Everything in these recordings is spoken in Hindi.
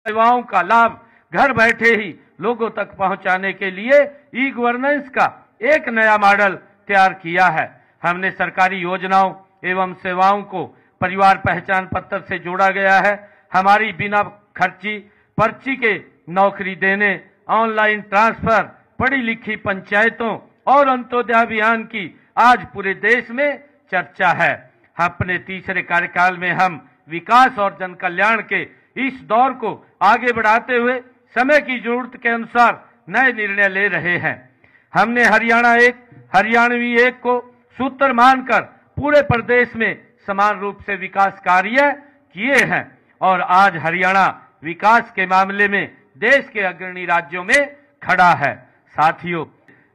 सेवाओं का लाभ घर बैठे ही लोगों तक पहुंचाने के लिए ई गवर्नेंस का एक नया मॉडल तैयार किया है। हमने सरकारी योजनाओं एवं सेवाओं को परिवार पहचान पत्र से जोड़ा गया है। हमारी बिना खर्ची पर्ची के नौकरी देने, ऑनलाइन ट्रांसफर, पढ़ी लिखी पंचायतों और अंत्योदय अभियान की आज पूरे देश में चर्चा है। अपने तीसरे कार्यकाल में हम विकास और जन कल्याण के इस दौर को आगे बढ़ाते हुए समय की जरूरत के अनुसार नए निर्णय ले रहे हैं। हमने हरियाणवी एक को सूत्र मानकर पूरे प्रदेश में समान रूप से विकास कार्य किए हैं और आज हरियाणा विकास के मामले में देश के अग्रणी राज्यों में खड़ा है। साथियों,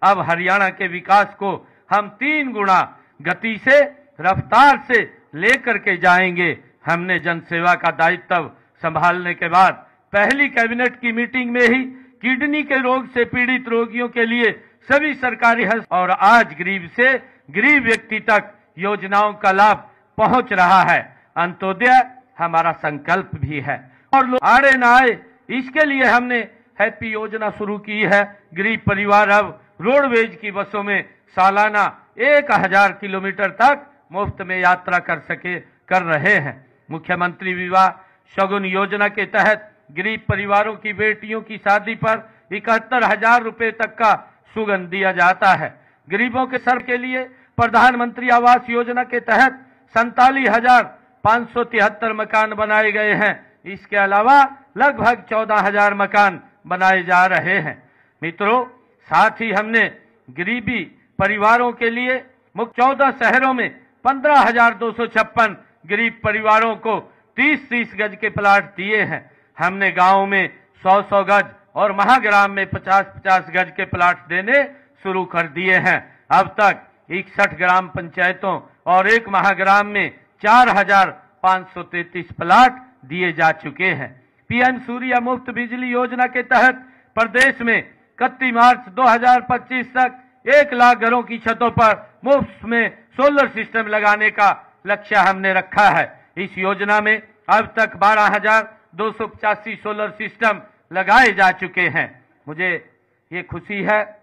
अब हरियाणा के विकास को हम 3 गुना गति से, रफ्तार से लेकर के जाएंगे। हमने जनसेवा का दायित्व संभालने के बाद पहली कैबिनेट की मीटिंग में ही किडनी के रोग से पीड़ित रोगियों के लिए सभी सरकारी और आज गरीब से गरीब व्यक्ति तक योजनाओं का लाभ पहुंच रहा है। अंत्योदय हमारा संकल्प भी है और लोग आड़े न आए, इसके लिए हमने हैप्पी योजना शुरू की है। गरीब परिवार अब रोडवेज की बसों में सालाना 1000 किलोमीटर तक मुफ्त में यात्रा कर रहे हैं। मुख्यमंत्री विवाह शगुन योजना के तहत गरीब परिवारों की बेटियों की शादी पर 71,000 रुपए तक का सुगन दिया जाता है। गरीबों के सर के लिए प्रधानमंत्री आवास योजना के तहत 47,573 मकान बनाए गए हैं। इसके अलावा लगभग 14,000 मकान बनाए जा रहे हैं। मित्रों, साथ ही हमने गरीबी परिवारों के लिए 14 शहरों में 15,256 गरीब परिवारों को 30-30 गज के प्लाट दिए हैं। हमने गांव में 100-100 गज और महाग्राम में 50-50 गज के प्लाट देने शुरू कर दिए हैं। अब तक 61 ग्राम पंचायतों और 1 महाग्राम में 4,533 प्लाट दिए जा चुके हैं। पीएम सूर्य मुफ्त बिजली योजना के तहत प्रदेश में 31 मार्च 2025 तक 1 लाख घरों की छतों पर मुफ्त में सोलर सिस्टम लगाने का लक्ष्य हमने रखा है। इस योजना में अब तक 12,285 सोलर सिस्टम लगाए जा चुके हैं। मुझे ये खुशी है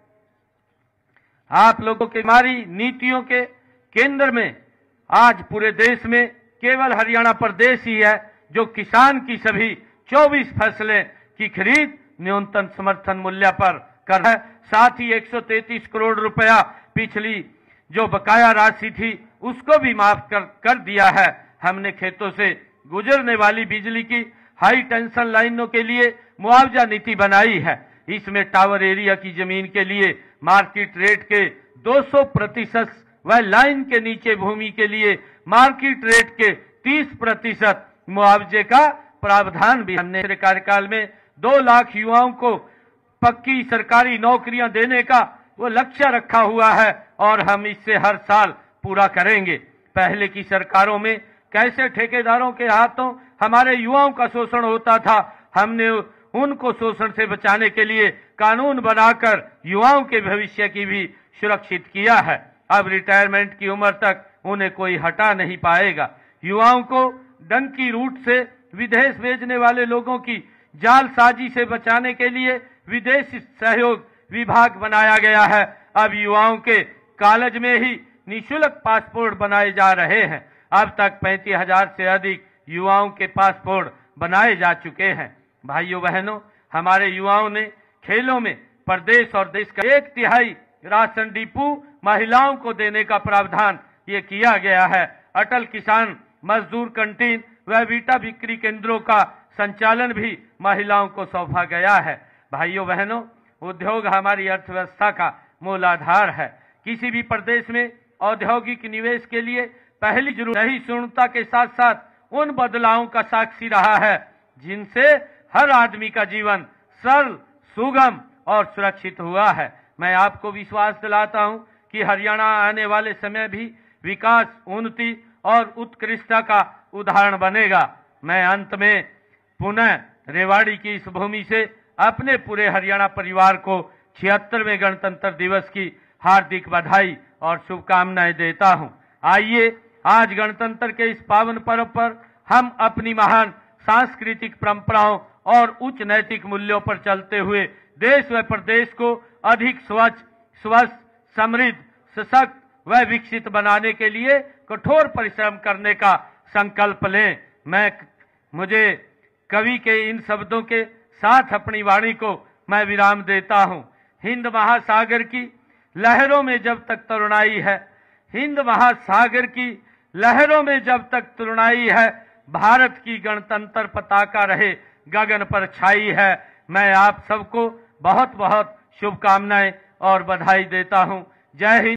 आप लोगों की हमारी नीतियों के केंद्र में आज पूरे देश में केवल हरियाणा प्रदेश ही है जो किसान की सभी 24 फसलें की खरीद न्यूनतम समर्थन मूल्य पर कर है। साथ ही 133 करोड़ रुपया पिछली जो बकाया राशि थी उसको भी माफ कर दिया है। हमने खेतों से गुजरने वाली बिजली की हाई टेंशन लाइनों के लिए मुआवजा नीति बनाई है। इसमें टावर एरिया की जमीन के लिए मार्केट रेट के 200% व लाइन के नीचे भूमि के लिए मार्केट रेट के 30% मुआवजे का प्रावधान भी हमने पिछले कार्यकाल में 2 लाख युवाओं को पक्की सरकारी नौकरियां देने का वो लक्ष्य रखा हुआ है और हम इससे हर साल पूरा करेंगे। पहले की सरकारों में कैसे ठेकेदारों के हाथों हमारे युवाओं का शोषण होता था, हमने उनको शोषण से बचाने के लिए कानून बनाकर युवाओं के भविष्य की भी सुरक्षित किया है। अब रिटायरमेंट की उम्र तक उन्हें कोई हटा नहीं पाएगा। युवाओं को डंकी रूट से विदेश भेजने वाले लोगों की जालसाजी से बचाने के लिए विदेश सहयोग विभाग बनाया गया है। अब युवाओं के कॉलेज में ही निःशुल्क पासपोर्ट बनाए जा रहे हैं। अब तक 35,000 से अधिक युवाओं के पासपोर्ट बनाए जा चुके हैं। भाइयों बहनों, हमारे युवाओं ने खेलों में प्रदेश और देश का 1/3 राशन डिपो महिलाओं को देने का प्रावधान ये किया गया है। अटल किसान मजदूर कैंटीन व वीटा बिक्री केंद्रों का संचालन भी महिलाओं को सौंपा गया है। भाइयों बहनों, उद्योग हमारी अर्थव्यवस्था का मूल आधार है। किसी भी प्रदेश में औद्योगिक निवेश के लिए पहली जरूरत सहिष्णुता के साथ साथ उन बदलावों का साक्षी रहा है जिनसे हर आदमी का जीवन सरल, सुगम और सुरक्षित हुआ है। मैं आपको विश्वास दिलाता हूं कि हरियाणा आने वाले समय भी विकास, उन्नति और उत्कृष्टता का उदाहरण बनेगा। मैं अंत में पुनः रेवाड़ी की इस भूमि से अपने पूरे हरियाणा परिवार को 76वें गणतंत्र दिवस की हार्दिक बधाई और शुभकामनाएं देता हूं। आइए आज गणतंत्र के इस पावन पर्व पर हम अपनी महान सांस्कृतिक परंपराओं और उच्च नैतिक मूल्यों पर चलते हुए देश व प्रदेश को अधिक स्वच्छ, स्वस्थ, समृद्ध, सशक्त व विकसित बनाने के लिए कठोर परिश्रम करने का संकल्प लें। मुझे कवि के इन शब्दों के साथ अपनी वाणी को मैं विराम देता हूं। हिंद महासागर की लहरों में जब तक तरुणाई है, हिंद महासागर की लहरों में जब तक तरुणाई है, भारत की गणतंत्र पताका रहे गगन पर छाई है। मैं आप सबको बहुत बहुत शुभकामनाएं और बधाई देता हूं। जय हिंद।